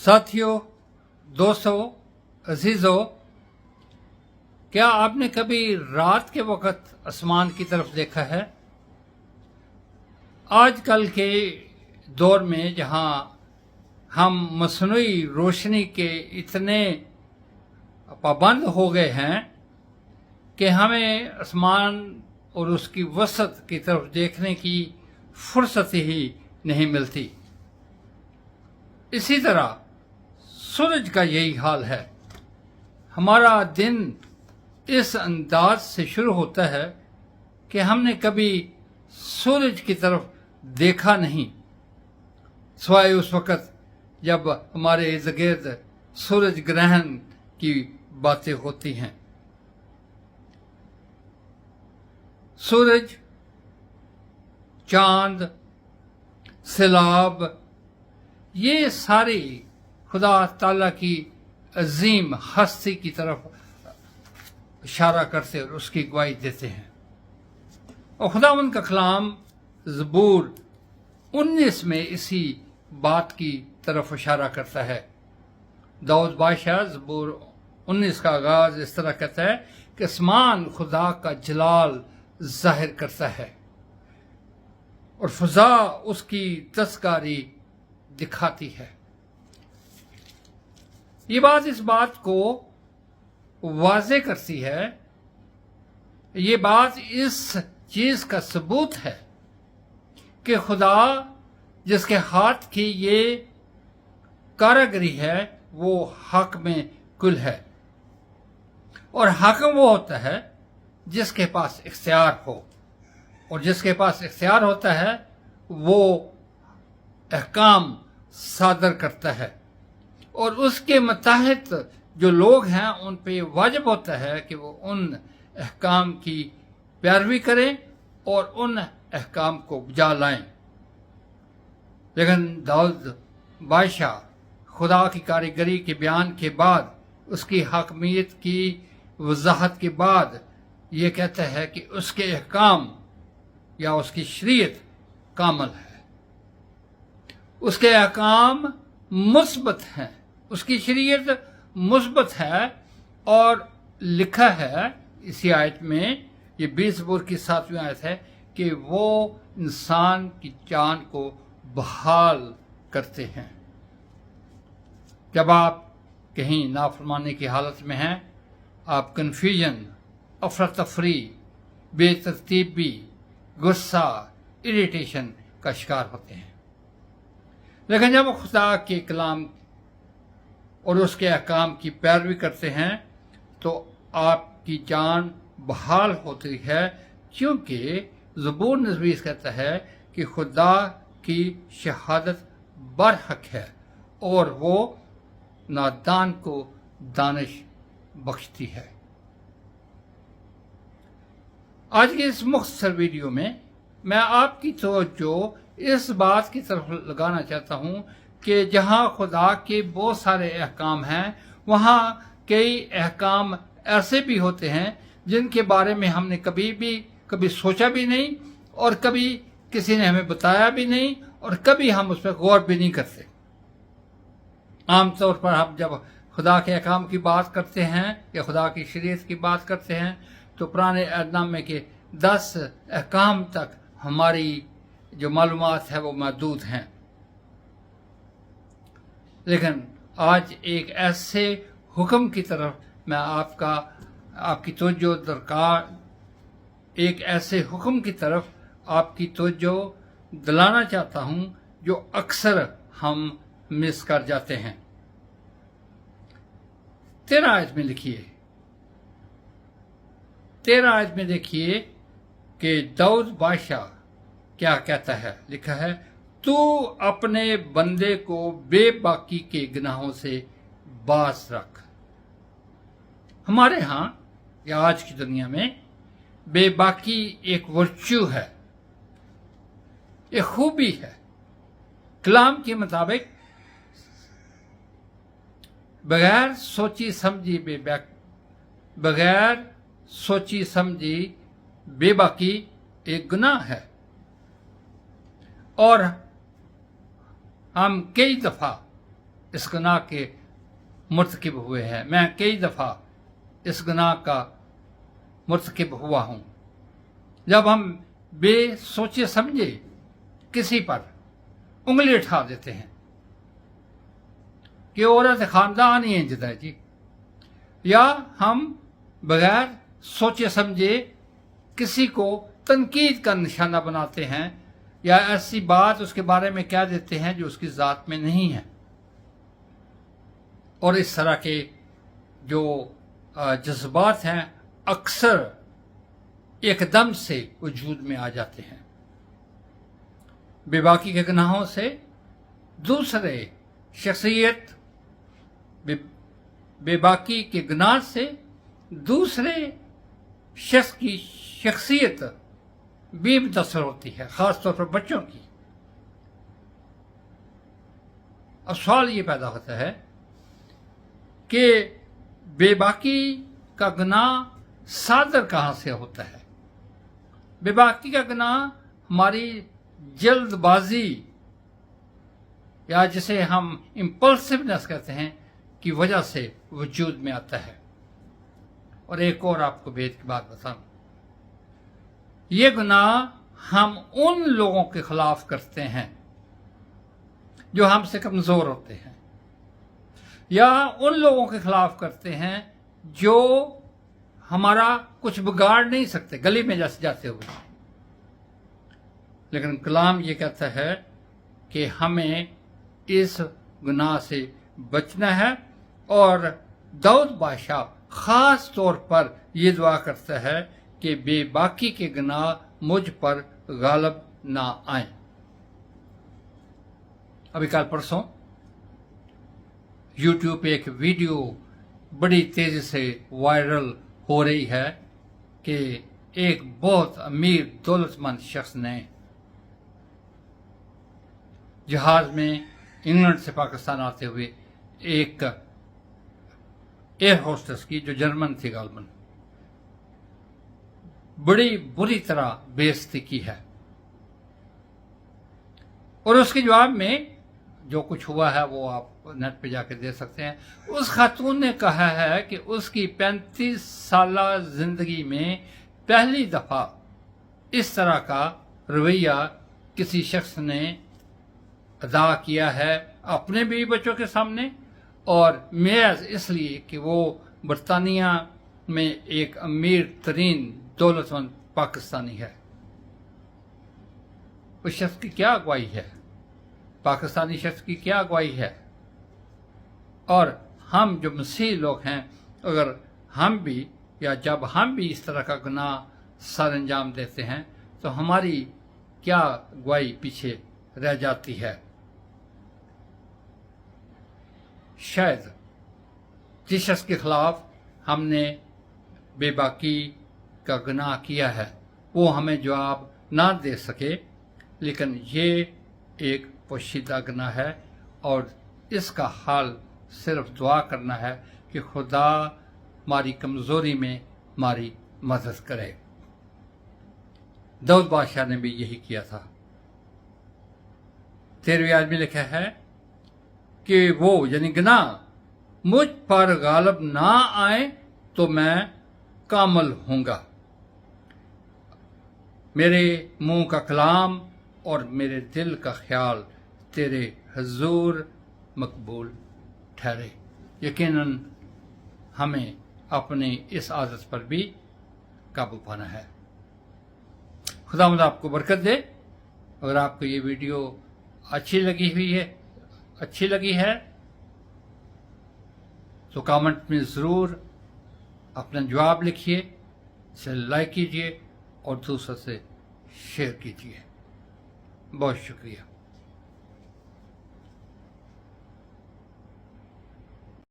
साथियों, दोस्तों, अजीज़ों, क्या आपने कभी रात के वक़्त आसमान की तरफ देखा है? आजकल के दौर में जहाँ हम मसनूई रोशनी के इतने पाबंद हो गए हैं कि हमें आसमान और उसकी वसत की तरफ देखने की फुर्सत ही नहीं मिलती। इसी तरह सूरज का यही हाल है। हमारा दिन इस अंदाज से शुरू होता है कि हमने कभी सूरज की तरफ देखा नहीं, सिवाय उस वक़्त जब हमारे इर्द गिर्द सूरज ग्रहण की बातें होती हैं। सूरज, चांद, सैलाब, ये सारी खुदा ताला की अजीम हस्ती की तरफ इशारा करते और उसकी गवाही देते हैं। और खुदावंद का कलाम ज़बूर 19 में इसी बात की तरफ इशारा करता है। दाऊद बादशाह ज़बूर 19 का आगाज इस तरह कहता है कि आसमान खुदा का जलाल जाहिर करता है और फ़ज़ा उसकी तस्कारी दिखाती है। ये बात इस बात को वाज़े करती है, ये बात इस चीज़ का सबूत है कि खुदा जिसके हाथ की ये कारागरी है वो हक में कुल है, और हाकिम वो होता है जिसके पास इख्तियार हो, और जिसके पास इख्तियार होता है वो अहकाम सादर करता है, और उसके मुताहित जो लोग हैं उन पे वाजिब होता है कि वो उन अहकाम की पैरवी करें और उन अहकाम को बजा लाएं। लेकिन दाऊद बादशाह खुदा की कारीगरी के बयान के बाद, उसकी हाकमियत की वजाहत के बाद ये कहता है कि उसके अहकाम या उसकी शरीयत कामल है, उसके अहकाम मुस्बत हैं, उसकी शरीयत मुस्बत है। और लिखा है इसी आयत में, ये 20 ज़बूर की 7वीं आयत है, कि वो इंसान की जान को बहाल करते हैं। जब आप कहीं नाफरमानी की हालत में हैं, आप कन्फ्यूजन, अफरा तफरी, बेतरतीबी, गुस्सा, इरिटेशन का शिकार होते हैं। लेकिन जब खुदा के कलाम और उसके अहकाम की पैरवी करते हैं तो आपकी जान बहाल होती है, क्योंकि ज़बूर नज़वीस कहता है कि खुदा की शहादत बरहक है और वो नादान को दानिश बख्शती है। आज के इस मुख्तसर वीडियो में मैं आपकी तवज्जो इस बात की तरफ लगाना चाहता हूँ कि जहाँ खुदा के बहुत सारे अहकाम हैं, वहाँ कई अहकाम ऐसे भी होते हैं जिनके बारे में हमने कभी सोचा भी नहीं, और कभी किसी ने हमें बताया भी नहीं, और कभी हम उस पर गौर भी नहीं करते। आमतौर पर हम जब खुदा के अहकाम की बात करते हैं या खुदा की शरीयत की बात करते हैं तो पुराने अहदनामे के 10 अहकाम तक हमारी जो मालूमात है वो महदूद हैं। लेकिन आज एक ऐसे हुक्म की तरफ मैं आपकी तवज्जो दरकार, एक ऐसे हुक्म की तरफ आपकी तवज्जो दिलाना चाहता हूं जो अक्सर हम मिस कर जाते हैं। 13 आयत में लिखिए, 13 आयत में देखिए कि दाऊद बादशाह क्या कहता है। लिखा है, तू अपने बंदे को बेबाकी के गुनाहों से बाज रख। हमारे यहाँ या आज की दुनिया में बेबाकी एक वर्च्यू है, एक खूबी है। कलाम के मुताबिक बगैर सोची समझी बेबाकी एक गुनाह है, और हम कई दफा اس گناہ کے مرتکب ہوئے ہیں. میں کئی دفعہ اس گناہ کا مرتکب ہوا ہوں. جب ہم بے سوچے سمجھے کسی پر انگلی اٹھا دیتے ہیں کہ عورت خاندان ہی انجد ہے جی، یا ہم بغیر سوچے سمجھے کسی کو تنقید کا نشانہ بناتے ہیں یا ایسی بات اس کے بارے میں کہہ دیتے ہیں جو اس کی ذات میں نہیں ہے، اور اس طرح کے جو جذبات ہیں اکثر ایک دم سے وجود میں آ جاتے ہیں. بے باکی کے گناہوں سے دوسرے شخصیت بے باکی کے گناہ سے دوسرے شخص کی شخصیت بھی متاثر ہوتی ہے، خاص طور پر بچوں کی. اب سوال یہ پیدا ہوتا ہے کہ بے باکی کا گناہ صادر کہاں سے ہوتا ہے؟ بے باکی کا گناہ ہماری جلد بازی یا جسے ہم امپلسونیس کہتے ہیں کی وجہ سے وجود میں آتا ہے. اور ایک اور آپ کو بید کی بات بتاؤں، یہ گناہ ہم ان لوگوں کے خلاف کرتے ہیں جو ہم سے کمزور ہوتے ہیں، یا ان لوگوں کے خلاف کرتے ہیں جو ہمارا کچھ بگاڑ نہیں سکتے گلی میں جیسے جاتے ہوئے. لیکن کلام یہ کہتا ہے کہ ہمیں اس گناہ سے بچنا ہے، اور داؤد بادشاہ خاص طور پر یہ دعا کرتا ہے کہ بے باکی کے گناہ مجھ پر غالب نہ آئیں. ابھی کل پرسوں یوٹیوب پہ ایک ویڈیو بڑی تیزی سے وائرل ہو رہی ہے کہ ایک بہت امیر دولت مند شخص نے جہاز میں انگلینڈ سے پاکستان آتے ہوئے ایک ایئر ہوسٹس کی، جو جرمن تھی غالباً، بڑی بری طرح بے عزتی کی ہے. اور اس کے جواب میں جو کچھ ہوا ہے وہ آپ نیٹ پہ جا کے دیکھ سکتے ہیں. اس خاتون نے کہا ہے کہ اس کی 35 سالہ زندگی میں پہلی دفعہ اس طرح کا رویہ کسی شخص نے ادا کیا ہے اپنے بیوی بچوں کے سامنے، اور محض اس لیے کہ وہ برطانیہ میں ایک امیر ترین دولت مند پاکستانی ہے. اس شخص کی کیا اگوائی ہے؟ پاکستانی شخص کی کیا اگوائی ہے؟ اور ہم جو مسیحی لوگ ہیں، اگر ہم بھی یا جب ہم بھی اس طرح کا گناہ سر انجام دیتے ہیں تو ہماری کیا اگوائی پیچھے رہ جاتی ہے؟ شاید جس شخص کے خلاف ہم نے بے باکی کا گناہ کیا ہے وہ ہمیں جواب نہ دے سکے، لیکن یہ ایک پوشیدہ گناہ ہے، اور اس کا حال صرف دعا کرنا ہے کہ خدا ہماری کمزوری میں ہماری مدد کرے. داؤد بادشاہ نے بھی یہی کیا تھا. 13ویں آیت میں لکھا ہے کہ وہ یعنی گناہ مجھ پر غالب نہ آئے تو میں کامل ہوں گا، میرے منہ کا کلام اور میرے دل کا خیال تیرے حضور مقبول ٹھہرے. یقیناً ہمیں اپنی اس عادت پر بھی قابو پانا ہے. خداوند آپ کو برکت دے. اگر آپ کو یہ ویڈیو اچھی لگی ہے تو کامنٹ میں ضرور اپنا جواب لکھیے، اسے لائک کیجیے اور دوسروں سے شیئر کیجیے. بہت شکریہ.